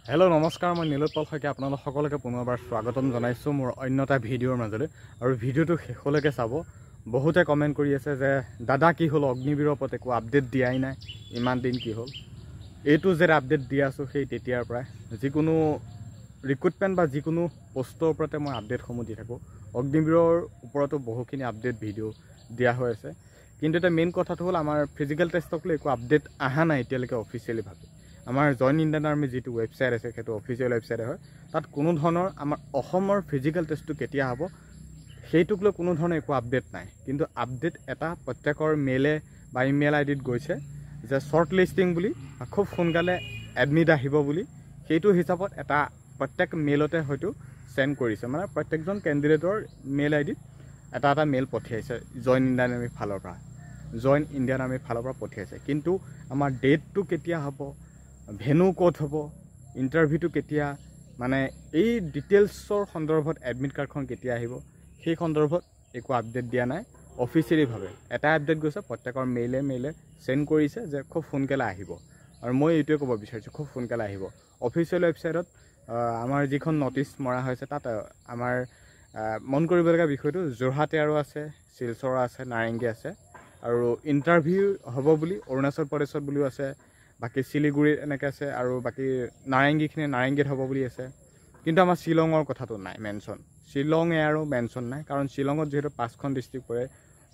Hello' নমস্কাৰ, মই নীলোৎপল শইকীয়া আপোনালোক সকলোকে পুনৰবাৰ স্বাগতম জনাইছোঁ মোৰ অন্য এটা ভিডিঅ'ৰ মাজলৈ। আৰু ভিডিঅ'টো শেষলৈকে চাব। বহুতে কমেণ্ট কৰি আছে যে দাদা কি হ'ল, অগ্নিবীৰৰ ওপৰত একো আপডেট দিয়াই নাই, ইমান দিন কি হ'ল। এইটো যে আপডেট দি আছোঁ সেই তেতিয়াৰ পৰাই যিকোনো ৰিক্ৰুটমেণ্ট বা যিকোনো পষ্টৰ ওপৰতে মই আপডেটসমূহ দি থাকোঁ। অগ্নিবীৰৰ ওপৰতো বহুখিনি আপডেট ভিডিঅ' দিয়া হৈ আছে, কিন্তু এতিয়া মেইন কথাটো হ'ল আমাৰ ফিজিকেল টেষ্টক লৈ একো আপডেট অহা নাই এতিয়ালৈকে অফিচিয়েলিভাৱে। আমাৰ জইন ইণ্ডিয়ান আৰ্মি যিটো ৱেবছাইট আছে সেইটো অফিচিয়েল ৱেবছাইটে হয়, তাত কোনো ধৰণৰ আমাৰ অসমৰ ফিজিকেল টেষ্টটো কেতিয়া হ'ব সেইটোক লৈ কোনো ধৰণৰ একো আপডেট নাই। কিন্তু আপডেট এটা প্ৰত্যেকৰ মেইলে বা ইমেইল আইডিত গৈছে যে শ্বৰ্ট লিষ্টিং বুলি খুব সোনকালে এডমিট আহিব বুলি। সেইটো হিচাপত এটা প্ৰত্যেক মেইলতে হয়তো চেণ্ড কৰিছে, মানে প্ৰত্যেকজন কেণ্ডিডেটৰ মেইল আইডিত এটা এটা মেইল পঠিয়াইছে জইন ইণ্ডিয়ান আৰ্মিৰ ফালৰ পৰা পঠিয়াইছে। কিন্তু আমাৰ ডেটটো কেতিয়া হ'ব, ভেনু ক'ত হ'ব, ইণ্টাৰভিউটো কেতিয়া, মানে এই ডিটেইলছৰ সন্দৰ্ভত এডমিট কাৰ্ডখন কেতিয়া আহিব সেই সন্দৰ্ভত একো আপডেট দিয়া নাই অফিচিয়েলিভাৱে। এটা আপডেট গৈছে প্ৰত্যেকৰ মেইলে চেণ্ড কৰিছে যে খুব সোনকালে আহিব। আৰু মই এইটোৱে ক'ব বিচাৰিছোঁ খুব সোনকালে আহিব। অফিচিয়েল ৱেবছাইটত আমাৰ যিখন নটিচ মৰা হৈছে তাত আমাৰ মন কৰিবলগীয়া বিষয়টো যোৰহাট এয়াৰো আছে, শিলচৰ আছে, নাৰেংগী আছে, আৰু ইণ্টাৰভিউ হ'ব বুলি অৰুণাচল প্ৰদেশত বুলিও আছে, বাকী শিলিগুৰিত এনেকৈ আছে, আৰু বাকী নাৰেংগীত হ'ব বুলি আছে। কিন্তু আমাৰ শ্বিলঙৰ কথাটো নাই মেনশ্যন, শ্বিলং এয়াৰো মেনশ্যন নাই, কাৰণ শ্বিলঙত যিহেতু 5খন ডিষ্ট্ৰিক্ট পৰে,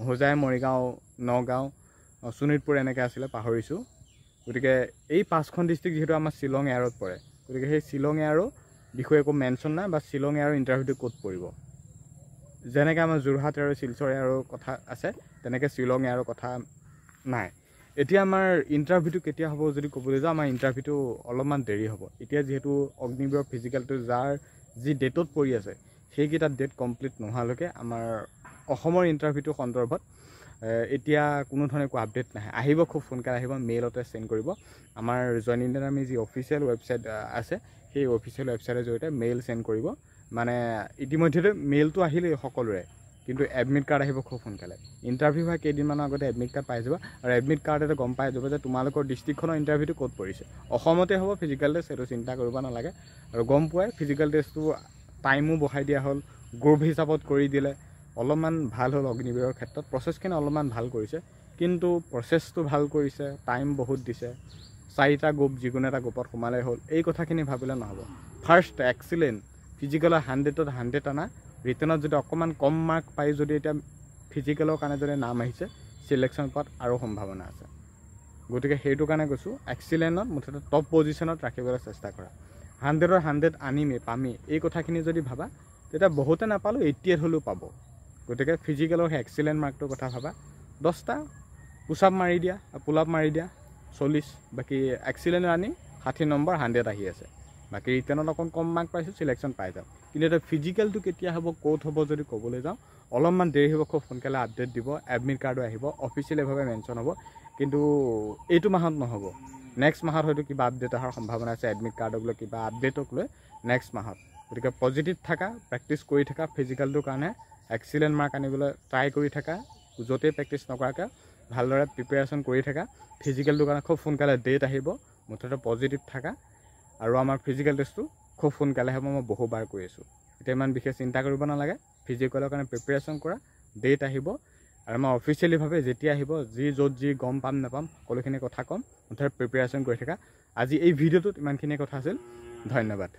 হোজাই, মৰিগাঁও, নগাঁও, শোণিতপুৰ এনেকৈ আছিলে পাহৰিছোঁ। গতিকে এই 5খন ডিষ্ট্ৰিক্ট যিহেতু আমাৰ শ্বিলং এয়াৰত পৰে, গতিকে সেই শ্বিলং এয়াৰো বিষয়ে একো মেনশ্যন নাই, বা শ্বিলং এয়াৰৰ ইণ্টাৰভিউটো ক'ত পৰিব। যেনেকৈ আমাৰ যোৰহাট আৰু শিলচৰ এয়াৰৰ কথা আছে তেনেকৈ শ্বিলং এয়াৰৰ কথা নাই। এতিয়া আমাৰ ইণ্টাৰভিউটো কেতিয়া হ'ব যদি ক'বলৈ যাওঁ, আমাৰ ইণ্টাৰভিউটো অলপমান দেৰি হ'ব। এতিয়া যিহেতু অগ্নিবীৰৰ ফিজিকেলটো যাৰ যি ডেটত পৰি আছে সেইকেইটা ডেট কমপ্লিট নোহোৱালৈকে আমাৰ অসমৰ ইণ্টাৰভিউটোৰ সন্দৰ্ভত এতিয়া কোনো ধৰণৰ একো আপডেট নাহে। আহিব, খুব সোনকালে আহিব, মেইলতে চেণ্ড কৰিব। আমাৰ জইন ইণ্ডিয়ান আৰ্মি যি অফিচিয়েল ৱেবছাইট আছে সেই অফিচিয়েল ৱেবছাইটৰ জৰিয়তে মেইল চেণ্ড কৰিব। মানে ইতিমধ্যে মেইলটো আহিলেই সকলোৰে, কিন্তু এডমিট কাৰ্ড আহিব খুব সোনকালে। ইণ্টাৰভিউ হোৱা কেইদিনমানৰ আগতে এডমিট কাৰ্ড পাই যাব, আৰু এডমিট কাৰ্ডতে গম পাই যাব যে তোমালোকৰ ডিষ্ট্ৰিক্টখনৰ ইণ্টাৰভিউটো ক'ত পৰিছে। অসমতে হ'ব ফিজিকেল টেষ্ট, সেইটো চিন্তা কৰিব নালাগে। আৰু গম পোৱাই ফিজিকেল টেষ্টটো টাইমো বঢ়াই দিয়া হ'ল, গ্ৰুপ হিচাপত কৰি দিলে, অলপমান ভাল হ'ল। অগ্নিবীৰৰ ক্ষেত্ৰত প্ৰচেছখিনি অলপমান ভাল কৰিছে, কিন্তু প্ৰচেছটো ভাল কৰিছে, টাইম বহুত দিছে। 4টা গ্ৰুপ, যিকোনো এটা গ্ৰুপত সোমালে হ'ল, এই কথাখিনি ভাবিলে নহ'ব। ফাৰ্ষ্ট এক্সিলেণ্ট ফিজিকেলৰ 100ত 100 আনা, ৰিটেনত যদি অকণমান কম মাৰ্ক পাই যদি এতিয়া ফিজিকেলৰ কাৰণে যদি নাম আহিছে, চিলেকশ্যন পোৱাত আৰু সম্ভাৱনা আছে। গতিকে সেইটো কাৰণে কৈছোঁ, এক্সিলেণ্টত মুঠতে টপ পজিশ্যনত ৰাখিবলৈ চেষ্টা কৰা। 100ৰ 100 আনিমেই পামেই, এই কথাখিনি যদি ভাবা তেতিয়া বহুতে নাপালেও 88 হ'লেও পাব। গতিকে ফিজিকেলৰ সেই এক্সিলেণ্ট মাৰ্কটোৰ কথা ভাবা। 10টা পুছআপ মাৰি দিয়া, পুলআপ মাৰি দিয়া 40, বাকী এক্সিলেণ্ট আনি 60 নম্বৰ 100 আহি আছে। বাকী ৰিটেনত অকণ কম মাৰ্ক পাইছোঁ, চিলেকশ্যন পাই যাম। কিন্তু এতিয়া ফিজিকেলটো কেতিয়া হ'ব, ক'ত হ'ব যদি ক'বলৈ যাওঁ, অলপমান দেৰি হ'ব, খুব সোনকালে আপডেট দিব। এডমিট কাৰ্ডো আহিব, অফিচিয়েলিভাৱে মেনশ্যন হ'ব, কিন্তু এইটো মাহত নহ'ব। নেক্সট মাহত হয়তো কিবা আপডেট অহাৰ সম্ভাৱনা আছে, এডমিট কাৰ্ডক লৈ কিবা আপডেটক লৈ নেক্সট মাহত। গতিকে পজিটিভ থাকা, প্ৰেক্টিছ কৰি থাকা, ফিজিকেলটোৰ কাৰণে এক্সিলেণ্ট মাৰ্ক আনিবলৈ ট্ৰাই কৰি থাকা। য'তেই প্ৰেক্টিছ নকৰাকৈ ভালদৰে প্ৰিপেৰেশ্যন কৰি থাকা। ফিজিকেলটোৰ কাৰণে খুব সোনকালে ডেট আহিব, মুঠতে পজিটিভ থাকা। আৰু আমাৰ ফিজিকেল টেষ্টটো খুব সোনকালে হ'ব, মই বহুবাৰ কৈ আছোঁ। এতিয়া ইমান বিশেষ চিন্তা কৰিব নালাগে, ফিজিকেলৰ কাৰণে প্ৰিপেৰেশ্যন কৰা, ডেট আহিব। আৰু আমাৰ অফিচিয়েলিভাৱে যেতিয়া আহিব, য'ত যি গম পাম নাপাম সকলোখিনি কথা ক'ম, মুঠতে প্ৰিপেৰেশ্যন কৰি থাকা। আজি এই ভিডিঅ'টোত ইমানখিনিয়ে কথা আছিল, ধন্যবাদ।